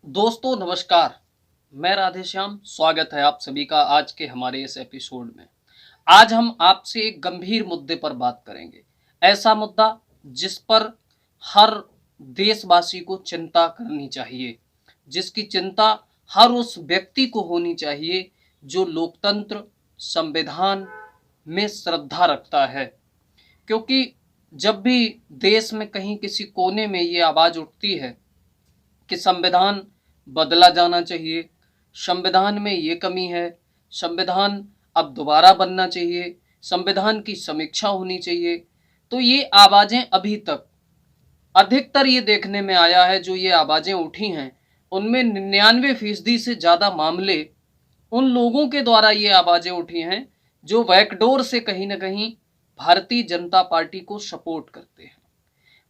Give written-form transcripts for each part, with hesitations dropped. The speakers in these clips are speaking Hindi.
दोस्तों नमस्कार। मैं राधेश्याम, स्वागत है आप सभी का आज के हमारे इस एपिसोड में। आज हम आपसे एक गंभीर मुद्दे पर बात करेंगे। ऐसा मुद्दा जिस पर हर देशवासी को चिंता करनी चाहिए, जिसकी चिंता हर उस व्यक्ति को होनी चाहिए जो लोकतंत्र, संविधान में श्रद्धा रखता है। क्योंकि जब भी देश में कहीं किसी कोने में ये आवाज उठती है कि संविधान बदला जाना चाहिए, संविधान में ये कमी है, संविधान अब दोबारा बनना चाहिए, संविधान की समीक्षा होनी चाहिए, तो ये आवाजें अभी तक अधिकतर ये देखने में आया है, जो ये आवाजें उठी हैं उनमें 99% से ज़्यादा मामले उन लोगों के द्वारा ये आवाजें उठी हैं जो बैकडोर से कहीं ना कहीं भारतीय जनता पार्टी को सपोर्ट करते हैं।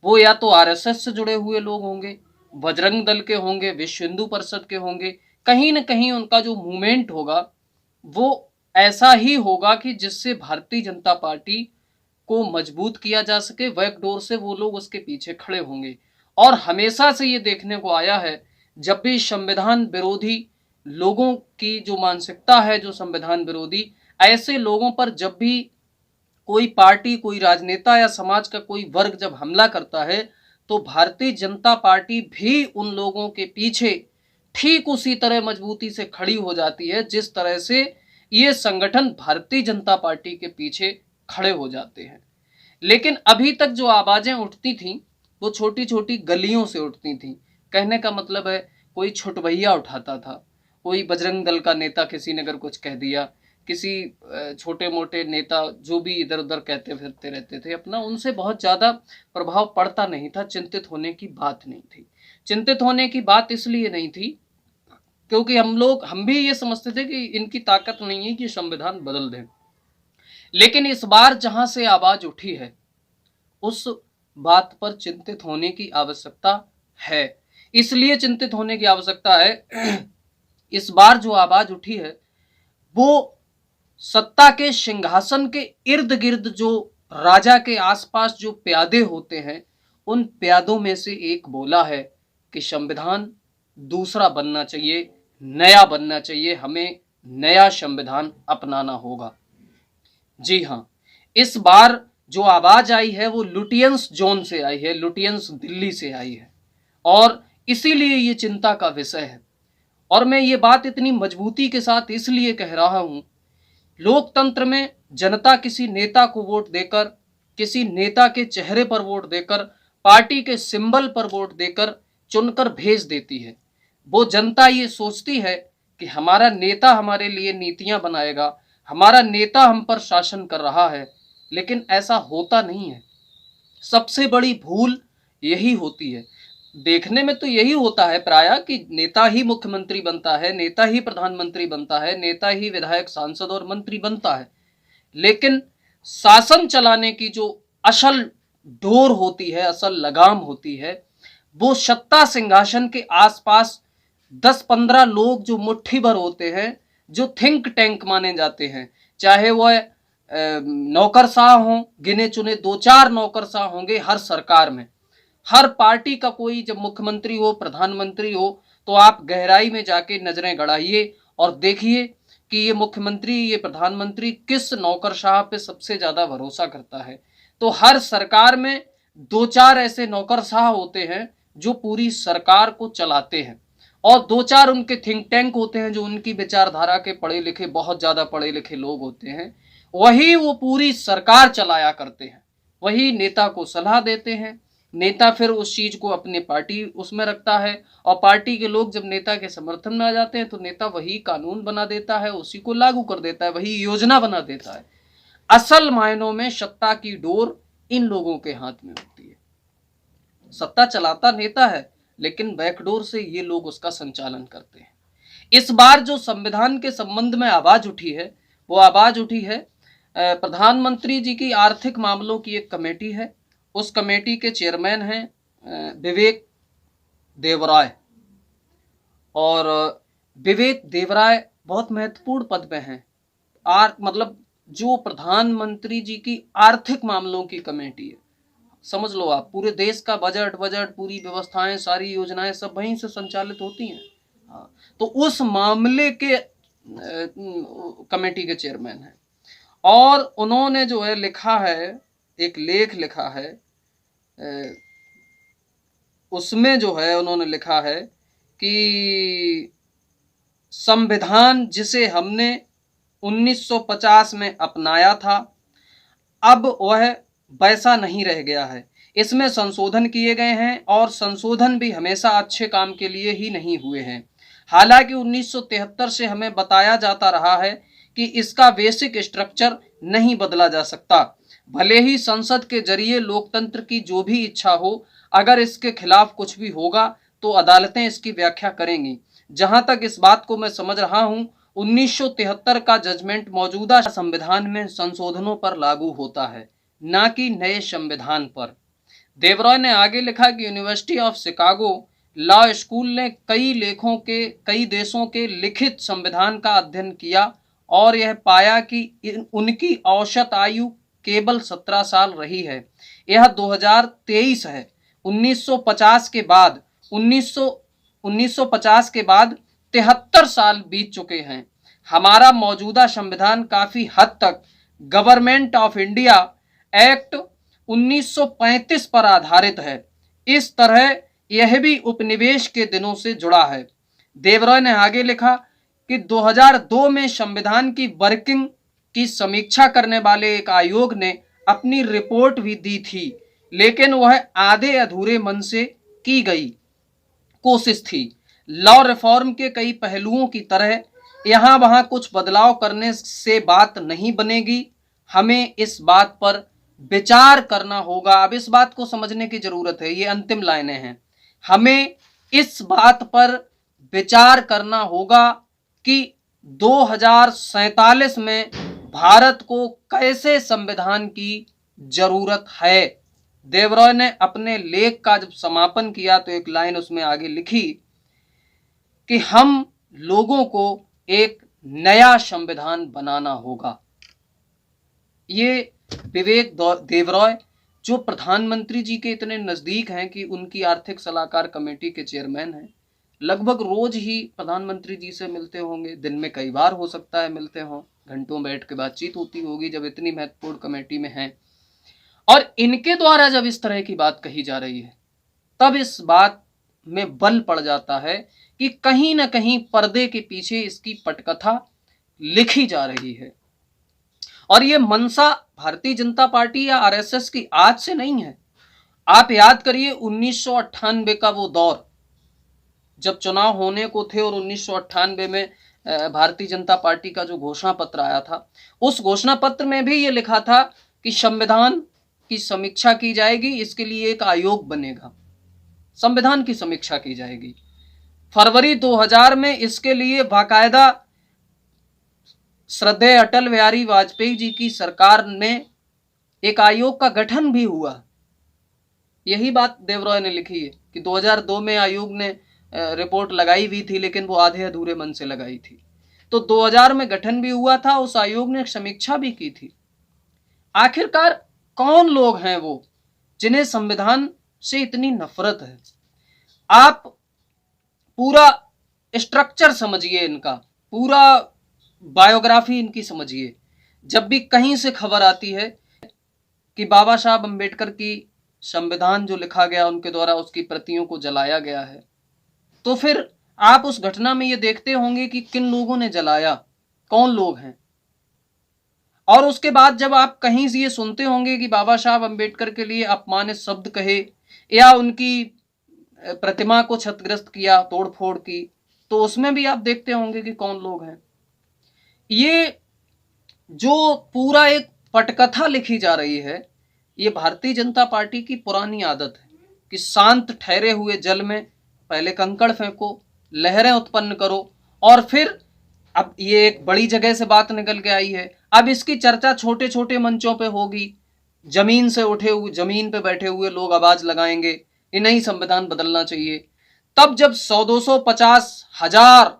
वो या तो आरएसएस से जुड़े हुए लोग होंगे, बजरंग दल के होंगे, विश्व हिंदू परिषद के होंगे। कहीं ना कहीं उनका जो मूवमेंट होगा वो ऐसा ही होगा कि जिससे भारतीय जनता पार्टी को मजबूत किया जा सके। बैकडोर से वो लोग उसके पीछे खड़े होंगे। और हमेशा से ये देखने को आया है, जब भी संविधान विरोधी लोगों की जो मानसिकता है, जो संविधान विरोधी, ऐसे लोगों पर जब भी कोई पार्टी, कोई राजनेता या समाज का कोई वर्ग जब हमला करता है तो भारतीय जनता पार्टी भी उन लोगों के पीछे ठीक उसी तरह मजबूती से खड़ी हो जाती है जिस तरह से ये संगठन भारतीय जनता पार्टी के पीछे खड़े हो जाते हैं। लेकिन अभी तक जो आवाजें उठती थीं वो छोटी छोटी गलियों से उठती थीं। कहने का मतलब है, कोई छुटभैया उठाता था, कोई बजरंग दल का नेता किसी ने अगर कुछ कह दिया, किसी छोटे मोटे नेता जो भी इधर उधर कहते फिरते रहते थे अपना, उनसे बहुत ज़्यादा प्रभाव पड़ता नहीं था। चिंतित होने की बात नहीं थी। चिंतित होने की बात इसलिए नहीं थी क्योंकि हम भी ये समझते थे कि इनकी ताकत नहीं है कि संविधान बदल दें। लेकिन इस बार जहां से आवाज उठी है उस बात पर चिंतित होने की आवश्यकता है। इसलिए चिंतित होने की आवश्यकता है इस बार जो आवाज उठी है वो सत्ता के सिंहासन के इर्द गिर्द जो राजा के आसपास जो प्यादे होते हैं, उन प्यादों में से एक बोला है कि संविधान दूसरा बनना चाहिए, नया बनना चाहिए, हमें नया संविधान अपनाना होगा। जी हाँ, इस बार जो आवाज आई है वो लुटियंस जोन से आई है, लुटियंस दिल्ली से आई है, और इसीलिए ये चिंता का विषय है। और मैं ये बात इतनी मजबूती के साथ इसलिए कह रहा हूं, लोकतंत्र में जनता किसी नेता को वोट देकर, किसी नेता के चेहरे पर वोट देकर, पार्टी के सिंबल पर वोट देकर चुनकर भेज देती है। वो जनता ये सोचती है कि हमारा नेता हमारे लिए नीतियां बनाएगा, हमारा नेता हम पर शासन कर रहा है। लेकिन ऐसा होता नहीं है। सबसे बड़ी भूल यही होती है। देखने में तो यही होता है प्रायः कि नेता ही मुख्यमंत्री बनता है, नेता ही प्रधानमंत्री बनता है, नेता ही विधायक, सांसद और मंत्री बनता है। लेकिन शासन चलाने की जो असल डोर होती है, असल लगाम होती है, वो सत्ता सिंहासन के आसपास 10-15 लोग जो मुट्ठी भर होते हैं, जो थिंक टैंक माने जाते हैं, चाहे वह नौकरशाह हों, गिने चुने 2-4 नौकरशाह होंगे हर सरकार में। हर पार्टी का कोई जब मुख्यमंत्री हो, प्रधानमंत्री हो, तो आप गहराई में जाके नजरें गड़ाइए और देखिए कि ये मुख्यमंत्री, ये प्रधानमंत्री किस नौकरशाह पे सबसे ज्यादा भरोसा करता है। तो हर सरकार में 2-4 ऐसे नौकरशाह होते हैं जो पूरी सरकार को चलाते हैं, और 2-4 उनके थिंक टैंक होते हैं जो उनकी विचारधारा के पढ़े लिखे, बहुत ज्यादा पढ़े लिखे लोग होते हैं। वही वो पूरी सरकार चलाया करते हैं, वही नेता को सलाह देते हैं। नेता फिर उस चीज को अपनी पार्टी उसमें रखता है, और पार्टी के लोग जब नेता के समर्थन में आ जाते हैं तो नेता वही कानून बना देता है, उसी को लागू कर देता है, वही योजना बना देता है। असल मायनों में सत्ता की डोर इन लोगों के हाथ में होती है। सत्ता चलाता नेता है, लेकिन बैकडोर से ये लोग उसका संचालन करते हैं। इस बार जो संविधान के संबंध में आवाज उठी है, वो आवाज उठी है प्रधानमंत्री जी की आर्थिक मामलों की एक कमेटी है। उस कमेटी के चेयरमैन हैं विवेक देवराय, और विवेक देवराय बहुत महत्वपूर्ण पद पे हैं। मतलब जो प्रधानमंत्री जी की आर्थिक मामलों की कमेटी है, समझ लो आप, पूरे देश का बजट पूरी व्यवस्थाएं, सारी योजनाएं सब वहीं से संचालित होती हैं। हाँ, तो उस मामले के कमेटी के चेयरमैन हैं। और उन्होंने जो है लिखा है, एक लेख लिखा है, उसमें जो है उन्होंने लिखा है कि संविधान जिसे हमने 1950 में अपनाया था, अब वह वैसा नहीं रह गया है। इसमें संशोधन किए गए हैं और संशोधन भी हमेशा अच्छे काम के लिए ही नहीं हुए हैं। हालांकि 1973 से हमें बताया जाता रहा है कि इसका बेसिक स्ट्रक्चर नहीं बदला जा सकता। भले ही संसद के जरिए लोकतंत्र की जो भी इच्छा हो, अगर इसके खिलाफ कुछ भी होगा तो अदालतें इसकी व्याख्या करेंगी। जहां तक इस बात को मैं समझ रहा हूं, 1973 का जजमेंट मौजूदा संविधान में संशोधनों पर लागू होता है, न कि नए संविधान पर। देवरॉय ने आगे लिखा कि university of Chicago law school ने कई देशों के लिखित संविधान का अध्ययन किया और यह पाया कि उनकी औसत आयु केवल 17 साल रही है। यह 2023 है। 1950 के बाद 1950 के बाद 73 साल बीत चुके हैं। हमारा मौजूदा संविधान काफी हद तक गवर्नमेंट ऑफ इंडिया एक्ट 1935 पर आधारित है। इस तरह यह भी उपनिवेश के दिनों से जुड़ा है। देवरॉय ने आगे लिखा कि 2002 में संविधान की वर्किंग की समीक्षा करने वाले एक आयोग ने अपनी रिपोर्ट भी दी थी, लेकिन वह आधे अधूरे मन से की गई कोशिश थी। लॉ रिफॉर्म के कई पहलुओं की तरह यहां वहां कुछ बदलाव करने से बात नहीं बनेगी। हमें इस बात पर विचार करना होगा। अब इस बात को समझने की जरूरत है, ये अंतिम लाइनें हैं। हमें इस बात पर विचार करना होगा कि 2047 में भारत को कैसे संविधान की जरूरत है। देवरॉय ने अपने लेख का जब समापन किया तो एक लाइन उसमें आगे लिखी कि हम लोगों को एक नया संविधान बनाना होगा। ये विवेक देवरॉय, जो प्रधानमंत्री जी के इतने नजदीक हैं कि उनकी आर्थिक सलाहकार कमेटी के चेयरमैन हैं, लगभग रोज ही प्रधानमंत्री जी से मिलते होंगे। दिन में कई बार हो सकता है मिलते हों, घंटों बैठ के बातचीत होती होगी जब इतनी महत्वपूर्ण कमेटी में हैं। और इनके द्वारा जब इस तरह की बात कही जा रही है, तब इस बात में बल पड़ जाता है कि कहीं ना कहीं पर्दे के पीछे इसकी पटकथा लिखी जा रही है। और ये मंशा भारतीय जनता पार्टी या आरएसएस की आज से नहीं है। आप याद करिए 1998 का वो दौर, जब चुनाव होने को थे और 1998 में भारतीय जनता पार्टी का जो घोषणा पत्र आया था, उस घोषणा पत्र में भी ये लिखा था कि संविधान की समीक्षा की जाएगी, इसके लिए एक आयोग बनेगा, संविधान की समीक्षा की जाएगी। फरवरी 2000 में इसके लिए बाकायदा श्रद्धेय अटल बिहारी वाजपेयी जी की सरकार ने एक आयोग का गठन भी हुआ। यही बात देवरॉय ने लिखी है कि 2002 में आयोग ने रिपोर्ट लगाई भी थी, लेकिन वो आधे अधूरे मन से लगाई थी। तो 2000 में गठन भी हुआ था, उस आयोग ने समीक्षा भी की थी। आखिरकार कौन लोग हैं वो जिन्हें संविधान से इतनी नफरत है? आप पूरा स्ट्रक्चर समझिए, इनका पूरा बायोग्राफी इनकी समझिए। जब भी कहीं से खबर आती है कि बाबा साहब अंबेडकर की संविधान जो लिखा गया उनके द्वारा उसकी प्रतियों को जलाया गया है, तो फिर आप उस घटना में ये देखते होंगे कि किन लोगों ने जलाया, कौन लोग हैं। और उसके बाद जब आप कहीं से ये सुनते होंगे कि बाबा साहब अंबेडकर के लिए अपमानित शब्द कहे या उनकी प्रतिमा को क्षतिग्रस्त किया, तोड़फोड़ की, तो उसमें भी आप देखते होंगे कि कौन लोग हैं। ये जो पूरा एक पटकथा लिखी जा रही है, ये भारतीय जनता पार्टी की पुरानी आदत है कि शांत ठहरे हुए जल में पहले कंकड़ फेंको, लहरें उत्पन्न करो, और फिर अब ये एक बड़ी जगह से बात निकल के आई है, अब इसकी चर्चा छोटे छोटे मंचों पे होगी। जमीन से उठे हुए, जमीन पे बैठे हुए लोग आवाज लगाएंगे कि नहीं, संविधान बदलना चाहिए। तब जब 100, 200, 50, 1000,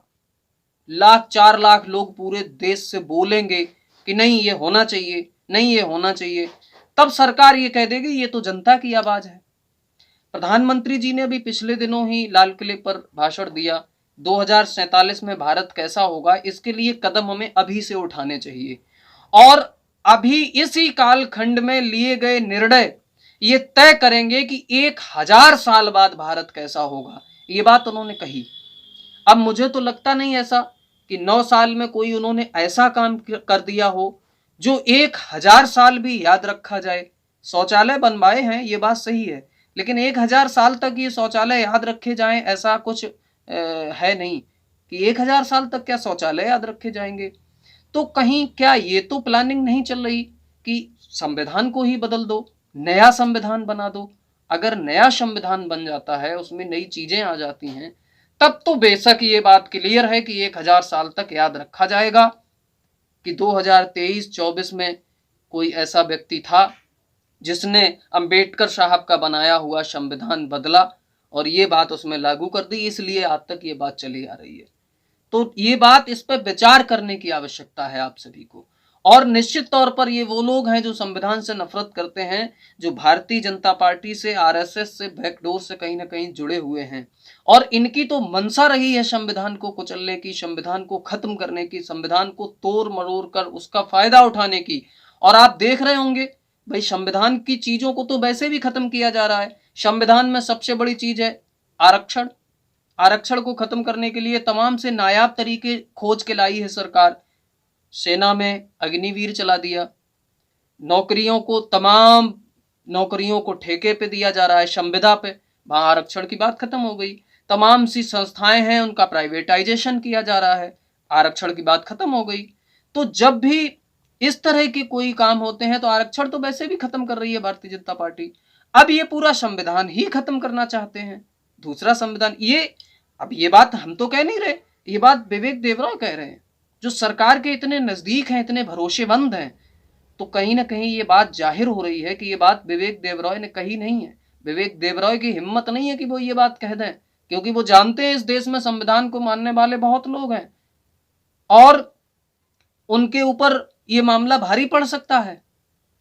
लाख, 4 लाख लोग पूरे देश से बोलेंगे कि नहीं ये होना चाहिए, नहीं ये होना चाहिए, तब सरकार ये कह देगी ये तो जनता की आवाज है। प्रधानमंत्री जी ने अभी पिछले दिनों ही लाल किले पर भाषण दिया, 2047 में भारत कैसा होगा, इसके लिए कदम हमें अभी से उठाने चाहिए। और अभी इसी कालखंड में लिए गए निर्णय ये तय करेंगे कि 1000 साल बाद भारत कैसा होगा। ये बात उन्होंने कही। अब मुझे तो लगता नहीं ऐसा कि 9 साल में कोई उन्होंने ऐसा काम कर दिया हो जो 1000 साल भी याद रखा जाए। शौचालय बनवाए हैं, ये बात सही है, लेकिन 1000 साल तक ये शौचालय याद रखे जाएं ऐसा कुछ है नहीं कि 1000 साल तक क्या शौचालय याद रखे जाएंगे। तो कहीं क्या ये तो प्लानिंग नहीं चल रही कि संविधान को ही बदल दो, नया संविधान बना दो। अगर नया संविधान बन जाता है, उसमें नई चीजें आ जाती हैं, तब तो बेशक ये बात क्लियर है कि 1000 साल तक याद रखा जाएगा कि 2023-24 में कोई ऐसा व्यक्ति था जिसने अंबेडकर साहब का बनाया हुआ संविधान बदला और ये बात उसमें लागू कर दी, इसलिए आज तक ये बात चली आ रही है। तो ये बात, इस पर विचार करने की आवश्यकता है आप सभी को। और निश्चित तौर पर ये वो लोग हैं जो संविधान से नफरत करते हैं, जो भारतीय जनता पार्टी से, आरएसएस से, बैकडोर से कहीं ना कहीं जुड़े हुए हैं, और इनकी तो मंशा रही है संविधान को कुचलने की, संविधान को खत्म करने की, संविधान को तोड़ मरोड़ कर उसका फायदा उठाने की। और आप देख रहे होंगे भाई, संविधान की चीजों को तो वैसे भी खत्म किया जा रहा है। संविधान में सबसे बड़ी चीज है आरक्षण। आरक्षण को खत्म करने के लिए तमाम से नायाब तरीके खोज के लाई है सरकार। सेना में अग्निवीर चला दिया, नौकरियों को, तमाम नौकरियों को ठेके पे दिया जा रहा है, संविदा पे, वहां आरक्षण की बात खत्म हो गई। तमाम सी संस्थाएं हैं उनका प्राइवेटाइजेशन किया जा रहा है, आरक्षण की बात खत्म हो गई। तो जब भी इस तरह के कोई काम होते हैं तो आरक्षण तो वैसे भी खत्म कर रही है भारतीय जनता पार्टी, अब ये पूरा संविधान ही खत्म करना चाहते हैं, दूसरा संविधान। ये अब ये बात हम तो कह नहीं रहे, ये बात विवेक देवरॉय कह रहे हैं, जो सरकार के इतने नजदीक हैं, इतने भरोसेमंद हैं। तो कहीं ना कहीं ये बात जाहिर हो रही है कि ये बात विवेक देवरॉय ने कही नहीं है। विवेक देवरॉय की हिम्मत नहीं है कि वो ये बात कह दें, क्योंकि वो जानते हैं इस देश में संविधान को मानने वाले बहुत लोग हैं और उनके ऊपर ये मामला भारी पड़ सकता है।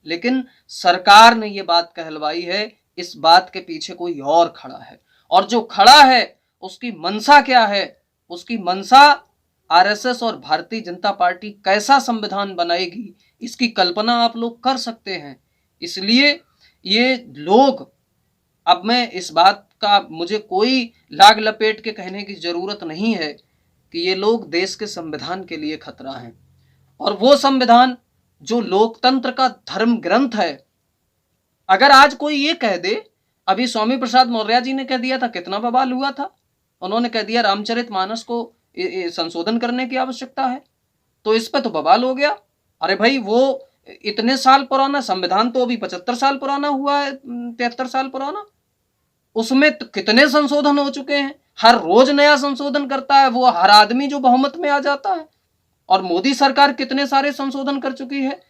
लेकिन सरकार ने ये बात कहलवाई है, इस बात के पीछे कोई और खड़ा है, और जो खड़ा है उसकी मंशा क्या है? उसकी मंशा आरएसएस और भारतीय जनता पार्टी कैसा संविधान बनाएगी, इसकी कल्पना आप लोग कर सकते हैं। इसलिए ये लोग, अब मैं इस बात का, मुझे कोई लाग लपेट के कहने की जरूरत नहीं है कि ये लोग देश के संविधान के लिए खतरा हैं, और वो संविधान जो लोकतंत्र का धर्म ग्रंथ है। अगर आज कोई ये कह दे, अभी स्वामी प्रसाद मौर्य जी ने कह दिया था, कितना बवाल हुआ था, उन्होंने कह दिया रामचरितमानस को संशोधन करने की आवश्यकता है, तो इस पर तो बवाल हो गया। अरे भाई, वो इतने साल पुराना संविधान तो अभी 75 साल पुराना हुआ है, 73 साल पुराना, उसमें तो कितने संशोधन हो चुके हैं, हर रोज नया संशोधन करता है वो हर आदमी जो बहुमत में आ जाता है, और मोदी सरकार कितने सारे संशोधन कर चुकी है।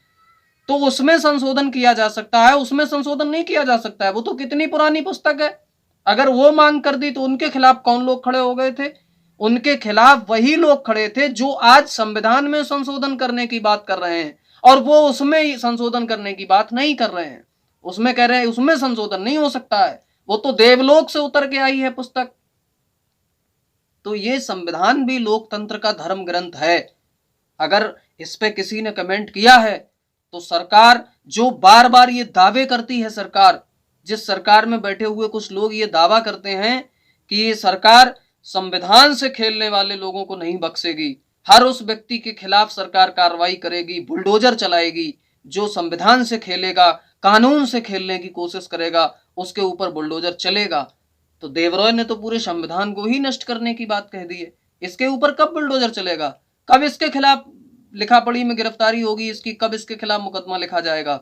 तो उसमें संशोधन किया जा सकता है, उसमें संशोधन नहीं किया जा सकता है, वो तो कितनी पुरानी पुस्तक है। अगर वो मांग कर दी तो उनके खिलाफ कौन लोग खड़े हो गए थे? उनके खिलाफ वही लोग खड़े थे जो आज संविधान में संशोधन करने की बात कर रहे हैं, और वो उसमें संशोधन करने की बात नहीं कर रहे हैं, उसमें कह रहे हैं उसमें संशोधन नहीं हो सकता है, वो तो देवलोक से उतर के आई है पुस्तक। तो ये संविधान भी लोकतंत्र का धर्म ग्रंथ है। अगर इस पे किसी ने कमेंट किया है तो सरकार जो बार बार ये दावे करती है, सरकार, जिस सरकार में बैठे हुए कुछ लोग ये दावा करते हैं कि ये सरकार संविधान से खेलने वाले लोगों को नहीं बख्शेगी, हर उस व्यक्ति के खिलाफ सरकार कार्रवाई करेगी, बुलडोजर चलाएगी, जो संविधान से खेलेगा, कानून से खेलने की कोशिश करेगा, उसके ऊपर बुलडोजर चलेगा। तो देवरॉय ने तो पूरे संविधान को ही नष्ट करने की बात कह दी है, इसके ऊपर कब बुलडोजर चलेगा? कब इसके खिलाफ लिखा पढ़ी में गिरफ्तारी होगी इसकी, कब इसके खिलाफ मुकदमा लिखा जाएगा?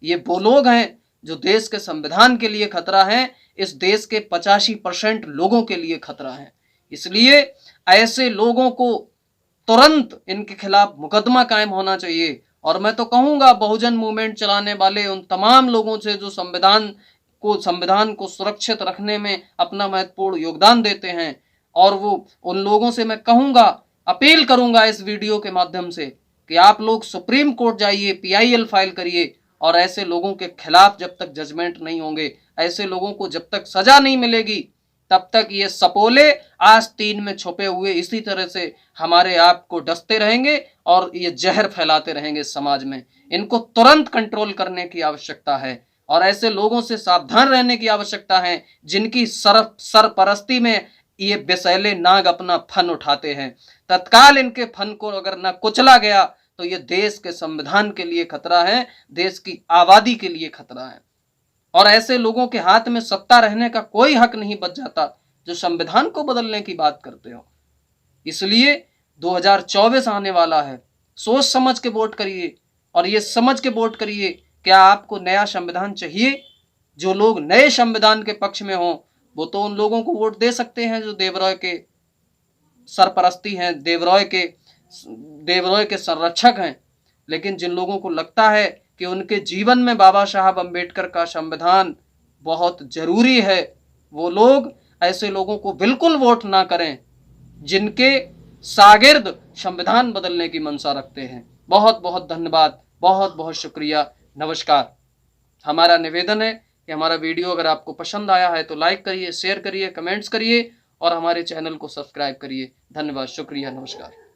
ये वो लोग हैं जो देश के संविधान के लिए खतरा है, इस देश के 85% लोगों के लिए खतरा है। इसलिए ऐसे लोगों को तुरंत इनके खिलाफ मुकदमा कायम होना चाहिए। और मैं तो कहूंगा बहुजन मूवमेंट चलाने वाले उन तमाम लोगों से जो संविधान को सुरक्षित रखने में अपना महत्वपूर्ण योगदान देते हैं, और वो उन लोगों से मैं कहूंगा, अपील करूंगा इस वीडियो के माध्यम से कि आप लोग सुप्रीम कोर्ट जाइए, PIL फाइल करिए और ऐसे लोगों के खिलाफ जब तक जजमेंट नहीं होंगे, ऐसे लोगों को जब तक सजा नहीं मिलेगी, तब तक ये सपोले आस्तीन में छुपे हुए इसी तरह से हमारे आप को डसते रहेंगे और ये जहर फैलाते रहेंगे समाज में। इनको तुरंत कंट्रोल करने की आवश्यकता है और ऐसे लोगों से सावधान रहने की आवश्यकता है जिनकी सरपरस्ती में ये विषैले नाग अपना फन उठाते हैं। तत्काल इनके फन को अगर न कुचला गया तो ये देश के संविधान के लिए खतरा है, देश की आबादी के लिए खतरा है। और ऐसे लोगों के हाथ में सत्ता रहने का कोई हक नहीं बच जाता जो संविधान को बदलने की बात करते हो। इसलिए 2024 आने वाला है, सोच समझ के वोट करिए और ये समझ के वोट करिए क्या आपको नया संविधान चाहिए। जो लोग नए संविधान के पक्ष में हों वो तो उन लोगों को वोट दे सकते हैं जो देवरॉय के सरपरस्ती हैं, देवरॉय के संरक्षक हैं। लेकिन जिन लोगों को लगता है कि उनके जीवन में बाबा साहब अम्बेडकर का संविधान बहुत जरूरी है, वो लोग ऐसे लोगों को बिल्कुल वोट ना करें जिनके शागिर्द संविधान बदलने की मंशा रखते हैं। बहुत बहुत धन्यवाद, बहुत बहुत शुक्रिया, नमस्कार। हमारा निवेदन है कि हमारा वीडियो अगर आपको पसंद आया है तो लाइक करिए, शेयर करिए, कमेंट्स करिए और हमारे चैनल को सब्सक्राइब करिए। धन्यवाद, शुक्रिया, नमस्कार।